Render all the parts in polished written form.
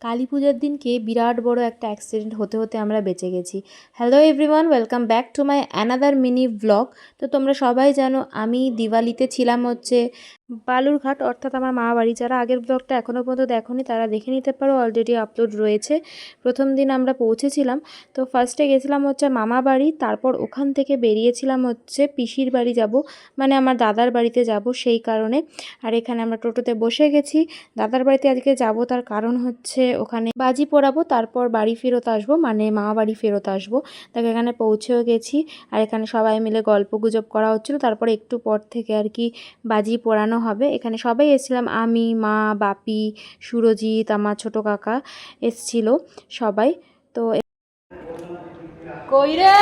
কালী পূজার দিনকে বিরাট বড় একটা অ্যাক্সিডেন্ট হতে হতে আমরা বেঁচে গেছি। Hello everyone, welcome back to my another mini blog. তো তোমরা সবাই জানো আমি দিওয়ালিতে ছিলাম হচ্ছে বালুরঘাট, অর্থাৎ আমার মা বাড়ি। যারা আগের ব্লগটা এখনও পর্যন্ত দেখোনি তারা দেখে নিতে পারো, অলরেডি আপলোড রয়েছে। প্রথম দিন আমরা পৌঁছেছিলাম, তো ফার্স্টে গেছিলাম হচ্ছে মামা বাড়ি, তারপর ওখান থেকে বেরিয়েছিলাম হচ্ছে পিসির বাড়ি যাব, মানে আমার দাদার বাড়িতে যাব সেই কারণে। আর এখানে আমরা টোটোতে বসে গেছি। দাদার বাড়িতে আজকে যাব, তার কারণ হচ্ছে ওখানে বাজি পোড়াবো, তারপর বাড়ি ফেরত আসবো, মানে মামা বাড়ি ফেরত আসবো। তাকে এখানে পৌঁছেও গেছি, আর এখানে সবাই মিলে গল্প গুজব করা হচ্ছিলো। তারপর একটু পর থেকে আর কি বাজি পোড়ানো হবে। এখানে সবাই এসেছিলাম, আমি, মা, বাপি, সুরজিৎ, আমার ছোট কাকা এসছিল সবাই। তো কই রে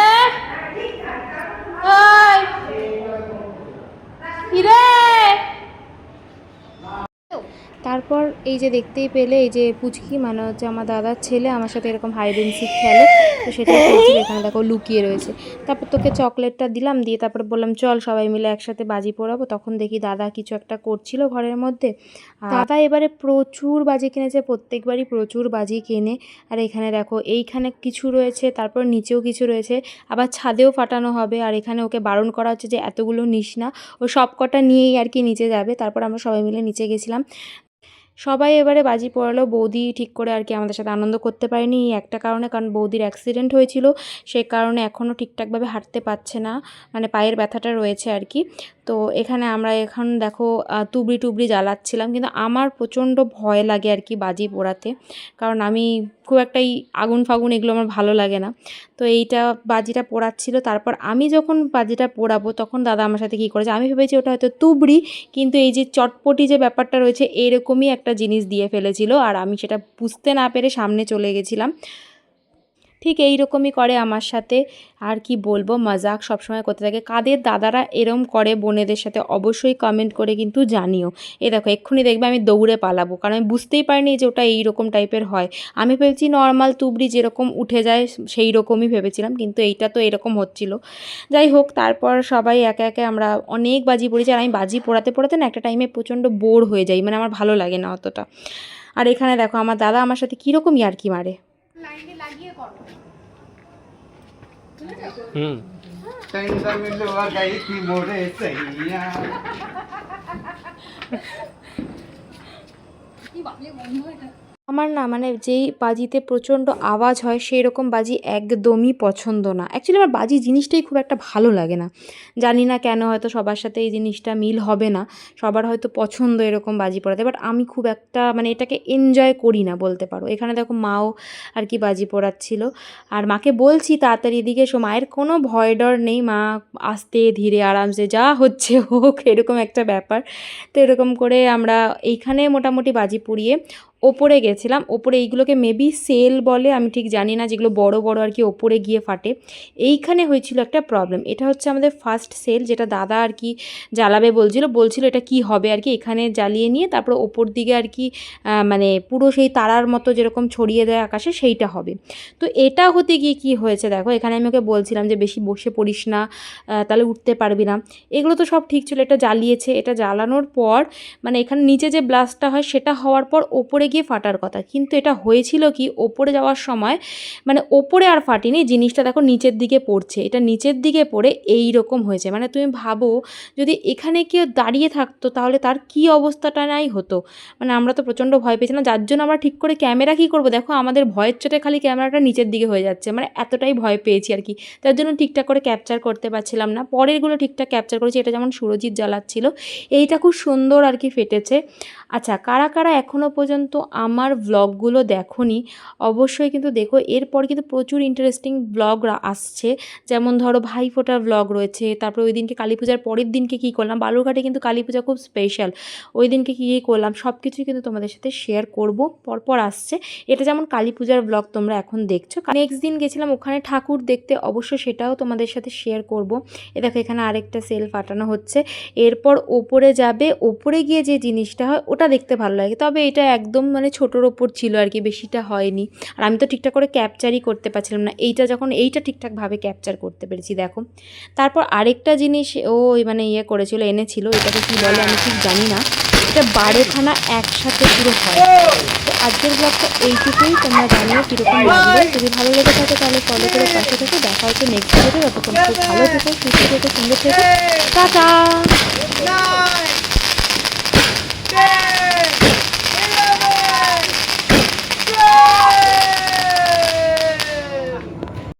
তারপর এই যে দেখতেই পেলে, এই যে পুচকি মানে হচ্ছে আমার দাদার ছেলে আমার সাথে এরকম হাইড অ্যান্ড সিক খেলে, তো সেটা খেলছিল। এখানে দেখো লুকিয়ে রয়েছে। তারপর তোকে চকলেটটা দিলাম, দিয়ে তারপরে বললাম চল সবাই মিলে একসাথে বাজি পোড়াবো। তখন দেখি দাদা কিছু একটা করছিল ঘরের মধ্যে। দাদা এবারে প্রচুর বাজি কিনেছে, প্রত্যেকবারই প্রচুর বাজি কেনে। আর এখানে দেখো এইখানে কিছু রয়েছে, তারপর নিচেও কিছু রয়েছে, আবার ছাদেও ফাটানো হবে। আর এখানে ওকে বারণ করা হচ্ছে যে এতগুলো নিস না, ও সব কটা নিয়েই আর কি নিচে যাবে। তারপর আমরা সবাই মিলে নিচে গেছিলাম। সবাই এবারে বাজি পোড়ালো। বৌদি ঠিক করে আর কি আমাদের সাথে আনন্দ করতে পারেনি একটা কারণে, কারণ বৌদির অ্যাক্সিডেন্ট হয়েছিল, সে কারণে এখনও ঠিকঠাকভাবে হাঁটতে পারছে না, মানে পায়ের ব্যথাটা রয়েছে আর কি। তো এখানে আমরা এখন দেখো তুবড়ি টুবড়ি জ্বালাচ্ছিলাম, কিন্তু আমার প্রচণ্ড ভয় লাগে আর কি বাজি পোড়াতে, কারণ আমি খুব একটা এই আগুন ফাগুন এগুলো আমার ভালো লাগে না। তো এইটা বাজিটা পোড়াচ্ছিল। তারপর আমি যখন বাজিটা পোড়াবো তখন দাদা আমার সাথে কী করেছে, আমি ভেবেছি ওটা হয়তো তুবড়ি, কিন্তু এই যে চটপটি যে ব্যাপারটা রয়েছে এরকমই একটা জিনিস দিয়ে ফেলেছিল, আর আমি সেটা বুঝতে না পেরে সামনে চলে গেছিলাম। ঠিক এই রকমই করে আমার সাথে, আর কি বলবো, মজাক সবসময় করতে থাকে। কাদের দাদারা এরম করে বোনেদের সাথে অবশ্যই কমেন্ট করে কিন্তু জানিও। এ দেখো এক্ষুনি দেখবে আমি দৌড়ে পালাবো, কারণ আমি বুঝতেই পারিনি যে ওটা এইরকম টাইপের হয়। আমি ভেবেছি নর্মাল তুবড়ি যেরকম উঠে যায় সেই রকমই ভেবেছিলাম, কিন্তু এইটা তো এরকম হচ্ছিল। যাই হোক, তারপর সবাই একে একে আমরা অনেক বাজি পড়েছি। আর আমি বাজি পোড়াতে পোড়াতে না একটা টাইমে প্রচণ্ড বোর হয়ে যাই, মানে আমার ভালো লাগে না অতটা। আর এখানে দেখো আমার দাদা আমার সাথে কীরকম ইয়ার্কি মারে। আমার না মানে যেই বাজিতে প্রচণ্ড আওয়াজ হয় সেই রকম বাজি একদমই পছন্দ না। অ্যাকচুয়ালি আমার বাজি জিনিসটাই খুব একটা ভালো লাগে না, জানি না কেন, হয়তো সবার সাথে এই জিনিসটা মিল হবে না, সবার হয়তো পছন্দ এরকম বাজি পোড়াতে, বাট আমি খুব একটা মানে এটাকে এনজয় করি না বলতে পারো। এখানে দেখো মাও আর কি বাজি পোড়াচ্ছিল, আর মাকে বলছি তাড়াতাড়ি এদিকে এসো। মায়ের কোনো ভয় ডর নেই, মা আস্তে ধীরে আরামসে যা হচ্ছে হোক এরকম একটা ব্যাপার। তো এরকম করে আমরা এইখানে মোটামুটি বাজি পুড়িয়ে ওপরে গেছিলাম। ওপরে এইগুলোকে মেবি সেল বলে, আমি ঠিক জানি না, যেগুলো বড় বড় আর কি ওপরে গিয়ে ফাটে। এইখানে হয়েছিল একটা প্রবলেম, এটা হচ্ছে আমাদের ফার্স্ট সেল, যেটা দাদা আর কি জ্বালাবে বলছিল এটা কি হবে আর কি, এখানে জ্বালিয়ে নিয়ে তারপর ওপর দিকে আর কি মানে পুরো সেই তারার মতো যেরকম ছড়িয়ে দেয় আকাশে সেইটা হবে। তো এটা হতে গিয়ে কি হয়েছে দেখো, এখানে আমি ওকে বলছিলাম যে বেশি বসে পড়িস না, তাহলে উঠতে পারবি না। এগুলো তো সব ঠিক ছিল, এটা জ্বালিয়েছে, এটা জ্বালানোর পর মানে এখানে নিচে যে ব্লাস্টটা হয় সেটা হওয়ার পর ওপরে গিয়ে ফাটার কথা, কিন্তু এটা হয়েছিল কি ওপরে যাওয়ার সময় মানে ওপরে আর ফাটিনি, জিনিসটা দেখো নিচের দিকে পড়ছে, এটা নিচের দিকে পড়ে এই রকম হয়েছে। মানে তুমি ভাবো যদি এখানে কেউ দাঁড়িয়ে থাকতো তাহলে তার কি অবস্থাটা নাই হতো। মানে আমরা তো প্রচণ্ড ভয় পেয়েছিলাম, যার জন্য আমরা ঠিক করে ক্যামেরা কী করবো, দেখো আমাদের ভয়ের চোটে খালি ক্যামেরাটা নিচের দিকে হয়ে যাচ্ছে, মানে এতটাই ভয় পেয়েছি আর কি, তার জন্য ঠিকঠাক করে ক্যাপচার করতে পারছিলাম না। পরেরগুলো ঠিকঠাক ক্যাপচার করেছি, এটা যেমন সুরজিৎ জ্বালাচ্ছিল, এইটা খুব সুন্দর আর কি ফেটেছে। আচ্ছা, কারা কারা এখনও পর্যন্ত আমার ব্লগগুলো দেখোনি অবশ্যই কিন্তু দেখো, এরপর কিন্তু প্রচুর ইন্টারেস্টিং ব্লগ আসছে। যেমন ধরো ভাইফোঁটার ব্লগ রয়েছে, তারপর ওই দিনকে কালী পূজার পরের দিনকে কী করলাম, বালুরঘাটে কিন্তু কালী পূজা খুব স্পেশাল, ওই দিনকে কী কী করলাম সব কিছুই কিন্তু তোমাদের সাথে শেয়ার করব, পরপর আসছে। এটা যেমন কালী পূজার ব্লগ তোমরা এখন দেখছো, নেক্সট দিন গেছিলাম ওখানে ঠাকুর দেখতে, অবশ্যই সেটাও তোমাদের সাথে শেয়ার করব। এ দেখো এখানে আরেকটা সেল ফাটানো হচ্ছে। এরপর ওপরে যাবে, ওপরে গিয়ে যে জিনিসটা হয় ওটা দেখতে ভালো লাগে, তবে এটা একদম মানে ছোটোর ওপর ছিল আর কি, বেশিটা হয়নি। আর আমি তো ঠিকঠাক করে ক্যাপচারই করতে পারছিলাম না, এইটা ঠিকঠাকভাবে ক্যাপচার করতে পেরেছি দেখো। তারপর আরেকটা জিনিস ও মানে করেছিল, এনেছিল, এটাকে কী বলে আমি ঠিক জানি না, এটা 12খানা একসাথে পুরো হয়। তো আজকের ব্লগটা এইটুকুই, তোমরা জানিও কীরকম লাগলো। যদি ভালো লেগে থাকে তাহলে ফলো করে পাশে থেকে দেখা হচ্ছে নেক্সট ভিডিওতে। ততক্ষণ খুব ভালো থেকো, সুস্থ থেকো, সুন্দর থেকো, টাটা।